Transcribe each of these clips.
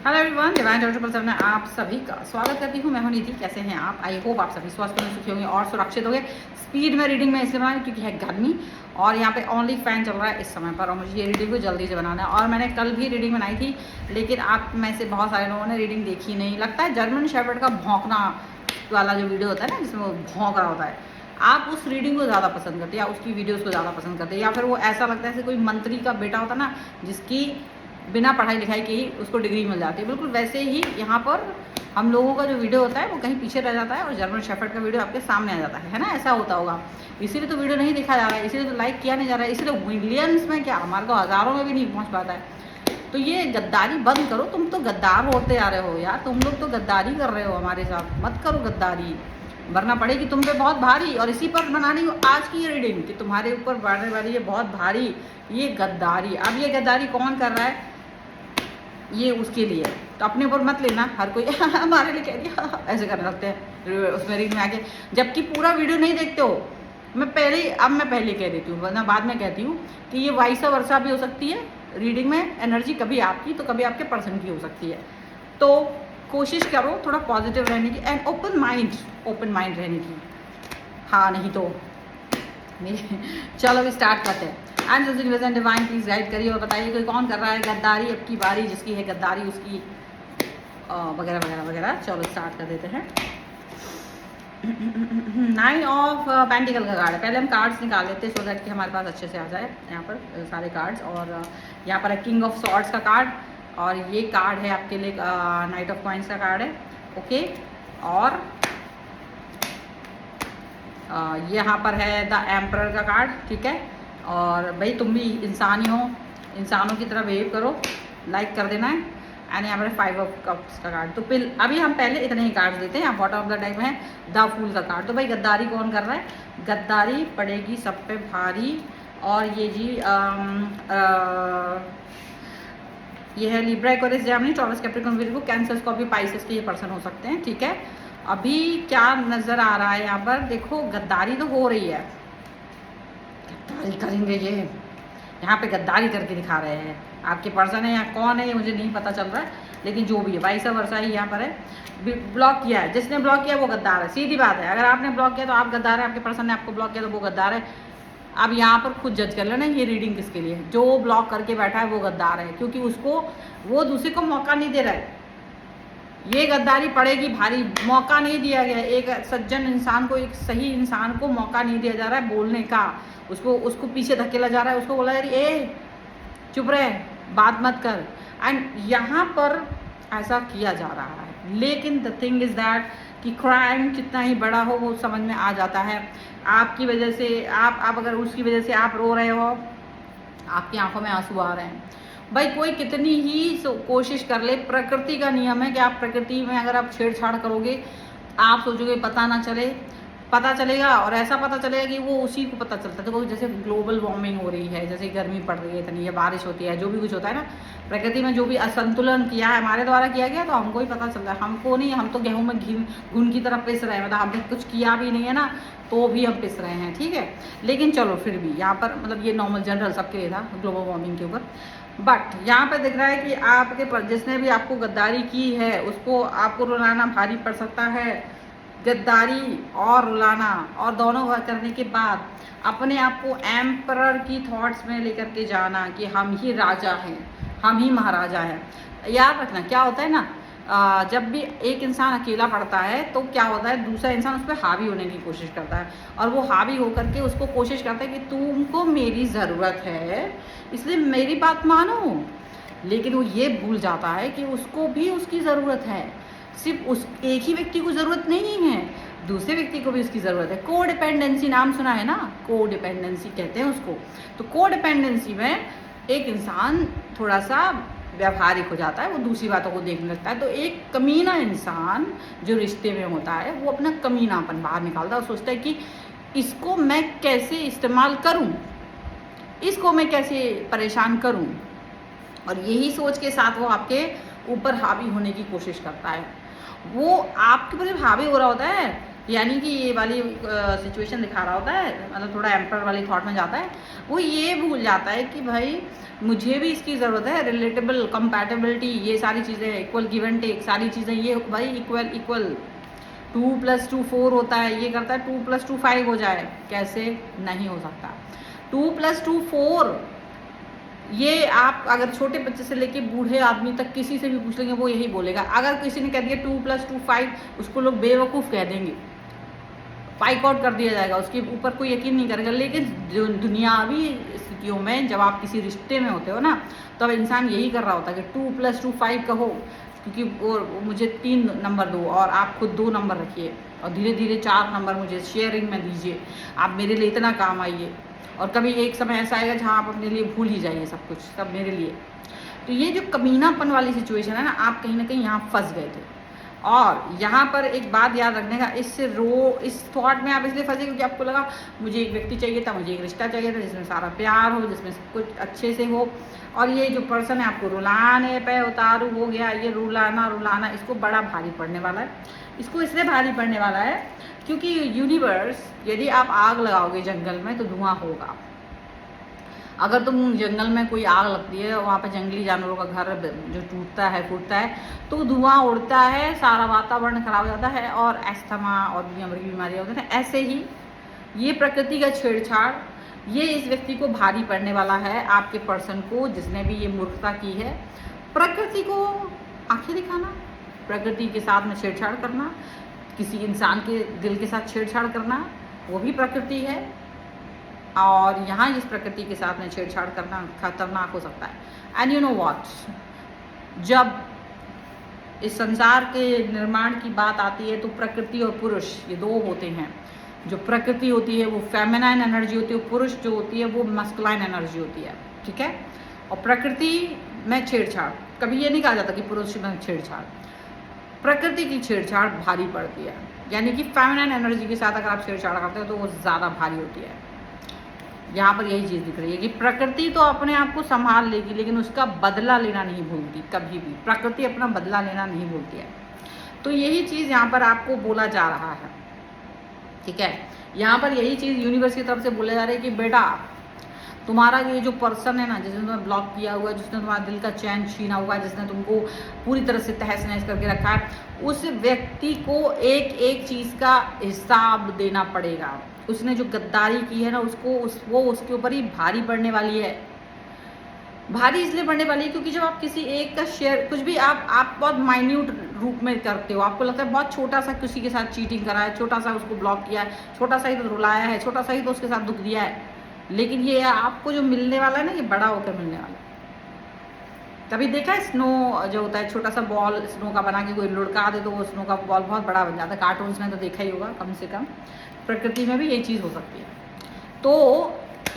Hello everyone, divine doctor में आप सभी का स्वागत करती हूँ। मैं हूँ निधि। कैसे हैं आप? आई होप आप सभी स्वस्थ होंगे, सुखी होंगे और सुरक्षित होंगे। स्पीड में रीडिंग में इसलिए बनाई क्योंकि है गर्मी और यहाँ पे ओनली फैन चल रहा है इस समय पर, और मुझे ये रीडिंग को जल्दी से बनाना है। और मैंने कल भी रीडिंग बनाई थी, लेकिन आप में से बहुत सारे लोगों ने रीडिंग देखी नहीं। लगता है जर्मन शेफर्ड का भौंकना वाला जो वीडियो होता है ना, जिसमें वो भौंक रहा होता है, आप उस रीडिंग को ज़्यादा पसंद करते हैं या उसकी वीडियोस को ज़्यादा पसंद करते हैं, या फिर वो ऐसा लगता है जैसे कोई मंत्री का बेटा होता है ना, जिसकी बिना पढ़ाई लिखाई के ही उसको डिग्री मिल जाती है। बिल्कुल वैसे ही यहाँ पर हम लोगों का जो वीडियो होता है वो कहीं पीछे रह जाता है और जर्मन शेफर्ड का वीडियो आपके सामने आ जाता है ना। ऐसा होता होगा, इसीलिए तो वीडियो नहीं देखा जा रहा है, इसीलिए तो लाइक किया नहीं जा रहा है, इसीलिए मिलियंस में क्या, हमारे तो हज़ारों में भी नहीं पहुँच पाता है। तो ये गद्दारी बंद करो। तुम तो गद्दार होते आ रहे हो यार, तुम लोग तो गद्दारी कर रहे हो हमारे साथ। मत करो गद्दारी, वरना पड़ेगी तुम पे बहुत भारी। और इसी पर बना रही हूँ आज की ये रीडिंग कि तुम्हारे ऊपर बढ़ने वाली है बहुत भारी ये गद्दारी। अब ये गद्दारी कौन कर रहा है, ये उसके लिए, तो अपने ऊपर मत लेना। हर कोई हमारे लिए कह दिया ऐसे करने लगते हैं उसमें रीड में आके, जबकि पूरा वीडियो नहीं देखते हो। मैं पहले कह देती हूँ, वरना बाद में कहती हूँ कि ये वाइसा वर्षा भी हो सकती है। रीडिंग में एनर्जी कभी आपकी तो कभी आपके पर्सन की हो सकती है। तो कोशिश करो थोड़ा पॉजिटिव रहने की एंड ओपन माइंड रहने की। हाँ, नहीं तो चलो अभी स्टार्ट करते हैं। एंड डिवाइन प्लीज गाइड करिए और बताइए कोई कौन कर रहा है गद्दारी अब की बारी, जिसकी है गद्दारी उसकी वगैरह वगैरह वगैरह। चलो स्टार्ट कर देते हैं। 9 ऑफ पेंटिकल का कार्ड है। पहले हम कार्ड्स निकाल लेते हैं सो दैट कि हमारे पास अच्छे से आ जाए यहाँ पर सारे कार्ड्स। और यहाँ पर है किंग ऑफ सॉर्ड्स का कार्ड, और ये कार्ड है आपके लिए नाइट ऑफ कॉइंस का कार्ड है। ओके, और यहाँ पर है द एम्परर का कार्ड। ठीक है, और भाई तुम भी इंसान ही हो, इंसानों की तरह बिहेव करो, लाइक कर देना है। एंड यहाँ पर 5 ऑफ कप्स का कार्ड। तो फिर अभी हम पहले इतने ही कार्ड देते हैं। यहाँ बॉटम ऑफ द डेक में है द फूल का कार्ड। तो भाई गद्दारी कौन कर रहा है? गद्दारी पड़ेगी सब पे भारी। और ये जी ये है Libra, Aquarius, Gemini, taurus, Capricorn, Virgo, cancer, Scorpio, Pisces के ये पर्सन हो सकते हैं। ठीक है, अभी क्या नज़र आ रहा है यहाँ पर, देखो गद्दारी तो हो रही है, गद्दारी करेंगे ये, यहाँ पे गद्दारी करके दिखा रहे हैं। आपके पर्सन है या कौन है ये मुझे नहीं पता चल रहा है, लेकिन जो भी है वाइसा वर्षा ही यहाँ पर है। ब्लॉक किया है, जिसने ब्लॉक किया वो गद्दार है, सीधी बात है। अगर आपने ब्लॉक किया तो आप गद्दार है, आपके पर्सन ने आपको ब्लॉक किया तो वो गद्दार है। अब यहाँ पर खुद जज कर लेना ये रीडिंग किसके लिए है। जो ब्लॉक करके बैठा है वो गद्दार है, क्योंकि उसको वो दूसरे को मौका नहीं दे रहा है। ये गद्दारी पड़ेगी भारी, मौका नहीं दिया गया। एक सज्जन इंसान को, एक सही इंसान को मौका नहीं दिया जा रहा है बोलने का। उसको पीछे धकेला जा रहा है, उसको बोला जा रहा है ए चुप रहे, बात मत कर। एंड यहाँ पर ऐसा किया जा रहा है, लेकिन द थिंग इज़ दैट कि क्राइम कितना ही बड़ा हो वो समझ में आ जाता है। आपकी वजह से आप अगर उसकी वजह से आप रो रहे हो, आपकी आंखों में आंसू आ रहे हैं, भाई कोई कितनी ही कोशिश कर ले, प्रकृति का नियम है कि आप प्रकृति में अगर आप छेड़छाड़ करोगे, आप सोचोगे पता ना चले, पता चलेगा। और ऐसा पता चलेगा कि वो उसी को पता चलता है। तो जैसे ग्लोबल वार्मिंग हो रही है, जैसे गर्मी पड़ रही है इतनी, या बारिश होती है, जो भी कुछ होता है ना प्रकृति में, जो भी असंतुलन किया है हमारे द्वारा किया गया, तो हमको ही पता चल रहा है। हमको नहीं, हम तो गेहूं में घुन की तरफ पिस रहे हैं, मतलब हमने कुछ किया भी नहीं है ना, तो भी हम पिस रहे हैं। ठीक है, लेकिन चलो फिर भी यहाँ पर मतलब ये नॉर्मल जनरल सबके लिए था ग्लोबल वार्मिंग के ऊपर। बट यहाँ पर दिख रहा है कि आपके जिसने भी आपको गद्दारी की है उसको आपको रुलाना भारी पड़ सकता है। गद्दारी और रुलाना, और दोनों करने के बाद अपने आप को एम्परर की थॉट्स में लेकर के जाना कि हम ही राजा हैं, हम ही महाराजा हैं। याद रखना क्या होता है ना, जब भी एक इंसान अकेला पड़ता है तो क्या होता है, दूसरा इंसान उस पर हावी होने की कोशिश करता है, और वो हावी होकर के उसको कोशिश करता है कि तुमको मेरी ज़रूरत है इसलिए मेरी बात मानो। लेकिन वो ये भूल जाता है कि उसको भी उसकी ज़रूरत है। सिर्फ उस एक ही व्यक्ति को ज़रूरत नहीं है, दूसरे व्यक्ति को भी उसकी ज़रूरत है। को डिपेंडेंसी नाम सुना है ना, को डिपेंडेंसी कहते हैं उसको। तो को डिपेंडेंसी में एक इंसान थोड़ा सा व्यावहारिक हो जाता है, वो दूसरी बातों को देखने लगता है। तो एक कमीना इंसान जो रिश्ते में होता है वो अपना कमीनापन बाहर निकालता है और सोचता है कि इसको मैं कैसे इस्तेमाल करूं, इसको मैं कैसे परेशान करूं, और यही सोच के साथ वो आपके ऊपर हावी होने की कोशिश करता है। वो आपके ऊपर जब हावी हो रहा होता है यानी कि ये वाली सिचुएशन दिखा रहा होता है, मतलब थोड़ा एम्पर वाली थॉट में जाता है, वो ये भूल जाता है कि भाई मुझे भी इसकी ज़रूरत है, रिलेटेबल, कंपैटिबिलिटी, ये सारी चीज़ें, इक्वल गिव एंड टेक, सारी चीज़ें ये भाई इक्वल इक्वल 2 + 2 4 होता है, ये करता है 2 + 2 5 हो जाए, कैसे नहीं हो सकता। 2 + 2 4, ये आप अगर छोटे बच्चे से लेके बूढ़े आदमी तक किसी से भी पूछ लेंगे वो यही बोलेगा। अगर किसी ने कह दिया 2 + 2 5, उसको लोग बेवकूफ़ कह देंगे, पाइक आउट कर दिया जाएगा, उसके ऊपर कोई यकीन नहीं करेगा। लेकिन जो दुनियावी स्थितियों में जब आप किसी रिश्ते में होते हो ना, तब इंसान यही कर रहा होता है कि 2 + 2 5 कहो, क्योंकि वो मुझे 3 नंबर दो और आप खुद 2 नंबर रखिए और धीरे धीरे 4 नंबर मुझे शेयरिंग में दीजिए, आप मेरे लिए इतना काम आइए। और कभी एक समय ऐसा आएगा जहाँ आप अपने लिए भूल ही जाइए सब कुछ, सब मेरे लिए। तो ये जो कमीनापन वाली सिचुएशन है ना, आप कहीं ना कहीं यहाँ फंस गए थे। और यहाँ पर एक बात याद रखने का, इस थॉट में आप इसलिए फंसे क्योंकि आपको लगा मुझे एक व्यक्ति चाहिए था, मुझे एक रिश्ता चाहिए था जिसमें सारा प्यार हो, जिसमें सब कुछ अच्छे से हो, और ये जो पर्सन है आपको रुलाने पे उतारू हो गया। ये रुलाना इसको बड़ा भारी पड़ने वाला है। इसको इसलिए भारी पड़ने वाला है क्योंकि यूनिवर्स, यदि आप आग लगाओगे जंगल में तो धुआं होगा। अगर तुम जंगल में कोई आग लगती है, वहाँ पे जंगली जानवरों का घर जो टूटता है फूटता है तो धुआं उड़ता है, सारा वातावरण खराब हो जाता है और अस्थमा और दुनिया भर की बीमारियाँ होती हैं। ऐसे ही ये प्रकृति का छेड़छाड़, ये इस व्यक्ति को भारी पड़ने वाला है, आपके पर्सन को, जिसने भी ये मूर्खता की है। प्रकृति को आंखें दिखाना, प्रकृति के साथ में छेड़छाड़ करना, किसी इंसान के दिल के साथ छेड़छाड़ करना, वो भी प्रकृति है। और यहाँ इस प्रकृति के साथ में छेड़छाड़ करना खतरनाक हो सकता है। एंड यू नो व्हाट, जब इस संसार के निर्माण की बात आती है तो प्रकृति और पुरुष ये दो होते हैं। जो प्रकृति होती है वो फेमिनाइन एनर्जी होती है, पुरुष जो होती है वो मस्कुलाइन एनर्जी होती है, ठीक है। और प्रकृति में छेड़छाड़, कभी ये नहीं कहा जाता कि पुरुष में छेड़छाड़, प्रकृति की छेड़छाड़ भारी पड़ती है। यानी कि फेमिनाइन एनर्जी के साथ अगर आप छेड़छाड़ करते हो तो वो ज़्यादा भारी होती है। यहाँ पर यही चीज़ दिख रही है कि प्रकृति तो अपने आप को संभाल लेगी, लेकिन उसका बदला लेना नहीं भूलती कभी भी। प्रकृति अपना बदला लेना नहीं भूलती है। तो यही चीज़ यहाँ पर आपको बोला जा रहा है, ठीक है। यहाँ पर यही चीज़ यूनिवर्स की तरफ से बोला जा रहा है कि बेटा, तुम्हारा ये जो पर्सन है ना, जिसने तुम्हें ब्लॉक किया हुआ है, जिसने तुम्हारा दिल का चैन छीना हुआ है, जिसने तुमको पूरी तरह से तहस नहस करके रखा है, उस व्यक्ति को एक एक चीज़ का हिसाब देना पड़ेगा। उसने जो गद्दारी की है ना, वो उसके ऊपर ही भारी पड़ने वाली है। भारी इसलिए पड़ने वाली है क्योंकि जब आप किसी एक का शेयर, कुछ भी आप बहुत माइन्यूट रूप में करते हो, आपको लगता है बहुत छोटा सा किसी के साथ चीटिंग करा है, छोटा सा उसको ब्लॉक किया है, छोटा सा ही तो रुलाया है, छोटा सा ही तो उसके साथ दुख दिया है, लेकिन ये आपको जो मिलने वाला है ना, ये बड़ा होकर मिलने वाला है। कभी देखा है स्नो जो होता है, छोटा सा बॉल स्नो का बना के कोई लुढ़का दे तो वो स्नो का बॉल बहुत बड़ा बन जाता है। कार्टून्स में तो देखा ही होगा कम से कम, प्रकृति में भी यही चीज़ हो सकती है। तो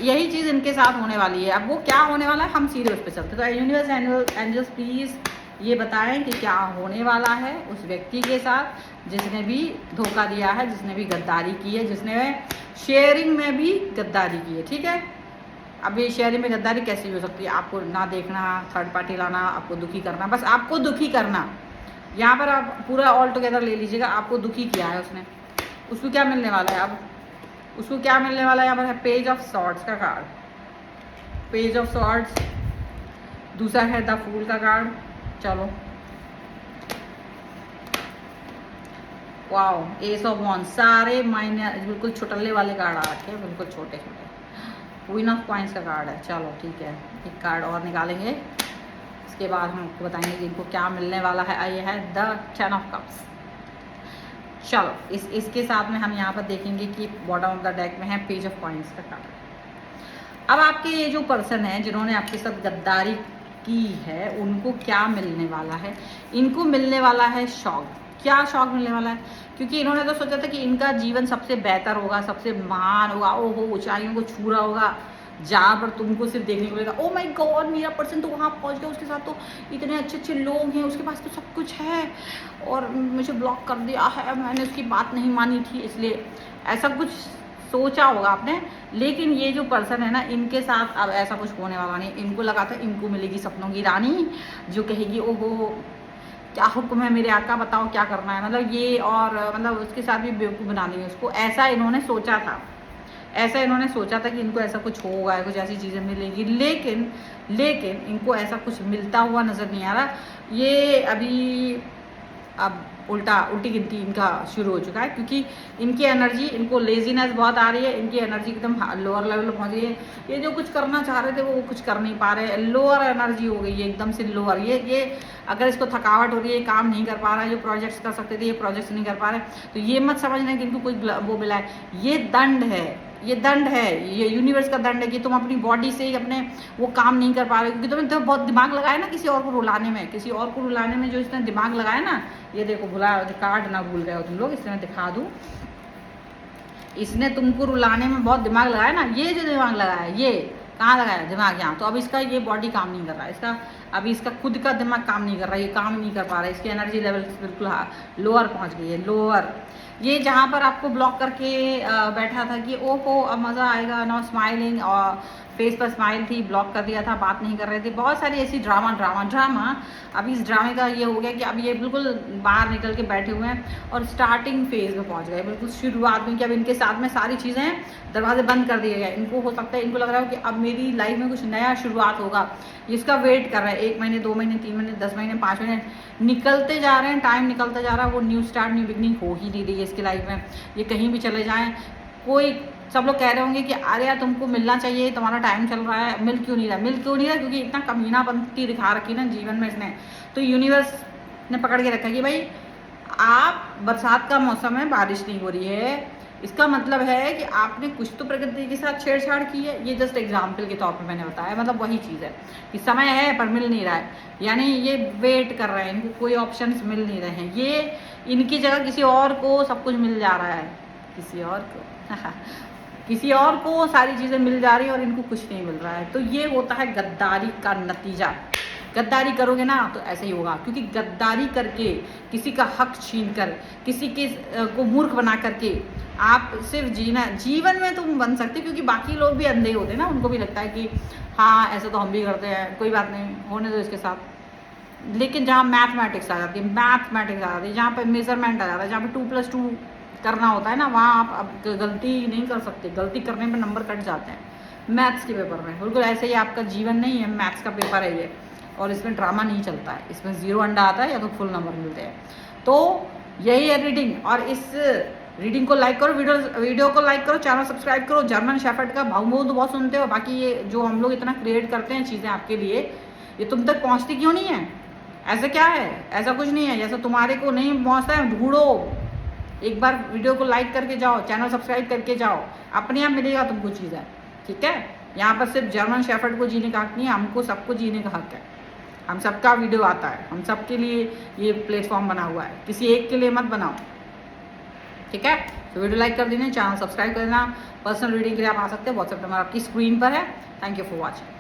यही चीज़ इनके साथ होने वाली है। अब वो क्या होने वाला है, हम सीधे उस पर चलते। तो यूनिवर्स एंजल्स प्लीज़ ये बताएं कि क्या होने वाला है उस व्यक्ति के साथ जिसने भी धोखा दिया है, जिसने भी गद्दारी की है, जिसने शेयरिंग में भी गद्दारी की है, ठीक है। अब ये शेयरिंग में गद्दारी कैसी हो सकती है, आपको ना देखना, थर्ड पार्टी लाना, आपको दुखी करना, बस आपको दुखी करना। यहाँ पर आप पूरा ऑल टुगेदर ले लीजिएगा, आपको दुखी किया है उसने। उसको क्या मिलने वाला है, अब उसको क्या मिलने वाला है। यहाँ पर है पेज ऑफ सॉर्ड्स का कार्ड, पेज ऑफ सॉर्ड्स, दूसरा है द फूल का कार्ड। चलो, वाओ, एस ऑफ वॉन्ड्स, सारे माइनर बिल्कुल छोटले वाले कार्ड आ रखे हैं, बिल्कुल छोटे छोटे। क्वीन ऑफ कॉइंस का कार्ड है। चलो ठीक है, एक कार्ड और निकालेंगे, इसके बाद हम आपको बताएंगे कि इनको क्या मिलने वाला है। ये है द 10 ऑफ कप्स। चलो, इसके साथ में हम यहाँ पर देखेंगे कि बॉटम ऑफ द डेक में है पेज ऑफ कॉइंस का कार्ड। अब आपके ये जो पर्सन है जिन्होंने आपके साथ गद्दारी की है, उनको क्या मिलने वाला है। इनको मिलने वाला है शॉक। क्या शॉक मिलने वाला है, क्योंकि इन्होंने तो सोचा था कि इनका जीवन सबसे बेहतर होगा, सबसे महान होगा, ओहो ऊंचाइयों को छू रहा होगा, जहाँ पर तुमको सिर्फ देखने को मिलेगा ओ माय गॉड मेरा पर्सन तो वहाँ पहुँच गया, उसके साथ तो इतने अच्छे अच्छे लोग हैं, उसके पास तो सब कुछ है और मुझे ब्लॉक कर दिया है, मैंने उसकी बात नहीं मानी थी, इसलिए ऐसा कुछ सोचा होगा आपने। लेकिन ये जो पर्सन है ना, इनके साथ अब ऐसा कुछ होने वाला नहीं। इनको लगा था इनको मिलेगी सपनों की रानी जो कहेगी ओहो क्या हुक्म है मेरे आका, बताओ क्या करना है, मतलब ये, और मतलब उसके साथ भी बेवकूफ़ बना देंगे उसको, ऐसा इन्होंने सोचा था। ऐसा इन्होंने सोचा था कि इनको ऐसा कुछ होगा, कुछ ऐसी चीज़ें मिलेंगी, लेकिन लेकिन इनको ऐसा कुछ मिलता हुआ नज़र नहीं आ रहा। ये अभी अब उल्टी गिनती इनका शुरू हो चुका है, क्योंकि इनकी एनर्जी, इनको लेजीनेस बहुत आ रही है, इनकी एनर्जी एकदम लोअर लेवल पर पहुंच गई है। ये जो कुछ करना चाह रहे थे वो कुछ कर नहीं पा रहे, लोअर एनर्जी हो गई है एकदम से लोअर। ये अगर इसको थकावट हो रही है, काम नहीं कर पा रहा है, जो प्रोजेक्ट्स कर सकते थे ये प्रोजेक्ट्स नहीं कर पा रहे, तो ये मत समझना कि इनको कोई वो मिला है, ये दंड है, ये दंड है, ये यूनिवर्स का दंड है कि तुम अपनी बॉडी से ही अपने वो काम नहीं कर पा रहे हो, क्योंकि तुमने तो बहुत दिमाग लगाया ना किसी और को रुलाने में, किसी और को रुलाने में जो इसने दिमाग लगाया ना, ये देखो भुला कार्ड ना भूल गए हो तुम लोग, इससे मैं दिखा दूँ, इसने तुमको रुलाने में बहुत दिमाग लगाया ना, ये जो दिमाग लगाया ये कहाँ लगाया दिमाग, यहाँ। तो अब इसका ये बॉडी काम नहीं कर रहा है, इसका अभी इसका खुद का दिमाग काम नहीं कर रहा है, ये काम नहीं कर पा रहा है, इसकी एनर्जी लेवल बिल्कुल लोअर पहुँच गई है, लोअर। ये जहाँ पर आपको ब्लॉक करके बैठा था कि ओहो अब मज़ा आएगा, नाउ स्माइलिंग, और फेस पर स्माइल थी, ब्लॉक कर दिया था, बात नहीं कर रहे थे, बहुत सारी ऐसी ड्रामा। अभी इस ड्रामे का ये हो गया कि अब ये बिल्कुल बाहर निकल के बैठे हुए हैं और स्टार्टिंग फेज में पहुंच गए, बिल्कुल शुरुआत में, कि अब इनके साथ में सारी चीज़ें, दरवाजे बंद कर दिए गए। इनको हो सकता है, इनको लग रहा है कि अब मेरी लाइफ में कुछ नया शुरुआत होगा, इसका वेट कर रहे हैं। 1 महीने, 2 महीने, 3 महीने, 10 महीने, 5 महीने निकलते जा रहे हैं, टाइम निकलता जा रहा है, वो न्यू स्टार्ट, न्यू बिगनिंग हो ही नहीं रही है इसकी लाइफ में। ये कहीं भी चले जाएं, कोई, सब लोग कह रहे होंगे कि अरे यार तुमको मिलना चाहिए, तुम्हारा टाइम चल रहा है, मिल क्यों नहीं रहा, क्योंकि इतना कमीनापंती दिखा रखी ना जीवन में इसने, तो यूनिवर्स ने पकड़ के रखा कि भाई आप, बरसात का मौसम है, बारिश नहीं हो रही है, इसका मतलब है कि आपने कुछ तो प्रकृति के साथ छेड़छाड़ की है। ये जस्ट एग्जाम्पल के तौर पर मैंने बताया, मतलब वही चीज़ है कि समय है पर मिल नहीं रहा है, यानी ये वेट कर रहे हैं, इनको कोई ऑप्शंस मिल नहीं रहे हैं, ये इनकी जगह किसी और को सब कुछ मिल जा रहा है, किसी और को किसी और को सारी चीज़ें मिल जा रही है और इनको कुछ नहीं मिल रहा है। तो ये होता है गद्दारी का नतीजा। गद्दारी करोगे ना तो ऐसे ही होगा, क्योंकि गद्दारी करके, किसी का हक छीन कर, किसी के को मूर्ख बना करके आप सिर्फ जीवन में तुम बन सकते, क्योंकि बाकी लोग भी अंधे होते हैं ना, उनको भी लगता है कि हाँ ऐसा तो हम भी करते हैं, कोई बात नहीं, होने दो इसके साथ। लेकिन जहाँ मैथमेटिक्स आ जाती है, जहाँ पर मेजरमेंट आ जाता है, जहाँ पर 2+2 करना होता है ना, वहाँ आप अब गलती नहीं कर सकते, गलती करने पर नंबर कट जाते हैं मैथ्स के पेपर में। बिल्कुल ऐसे ही आपका जीवन नहीं है, मैथ्स का पेपर है ये, और इसमें ड्रामा नहीं चलता है, इसमें 0 अंडा आता है या तो फुल नंबर मिलते हैं। तो यही है रीडिंग, और इस रीडिंग को लाइक करो, वीडियो को लाइक करो, चैनल सब्सक्राइब करो। जर्मन शेफर्ड का भाव तो बहुत सुनते हो, बाकी ये जो हम लोग इतना क्रिएट करते हैं चीज़ें आपके लिए, ये तुम तक पहुँचती क्यों नहीं है? ऐसा क्या है? ऐसा कुछ नहीं है, जैसा तुम्हारे को नहीं पहुँचता है, ढूंढो, एक बार वीडियो को लाइक करके जाओ, चैनल सब्सक्राइब करके जाओ, अपने आप मिलेगा तुमको चीज़ें, ठीक है। यहाँ पर सिर्फ जर्मन शेफर्ड को जीने का हक नहीं है, हमको सबको जीने का हक है। हम सबका वीडियो आता है, हम सबके लिए ये प्लेटफॉर्म बना हुआ है, किसी एक के लिए मत बनाओ, ठीक है। तो वीडियो लाइक कर देना, चैनल सब्सक्राइब कर देना। पर्सनल रीडिंग के लिए आप आ सकते हैं, व्हाट्सएप नंबर आपकी स्क्रीन पर है। Thank you for watching.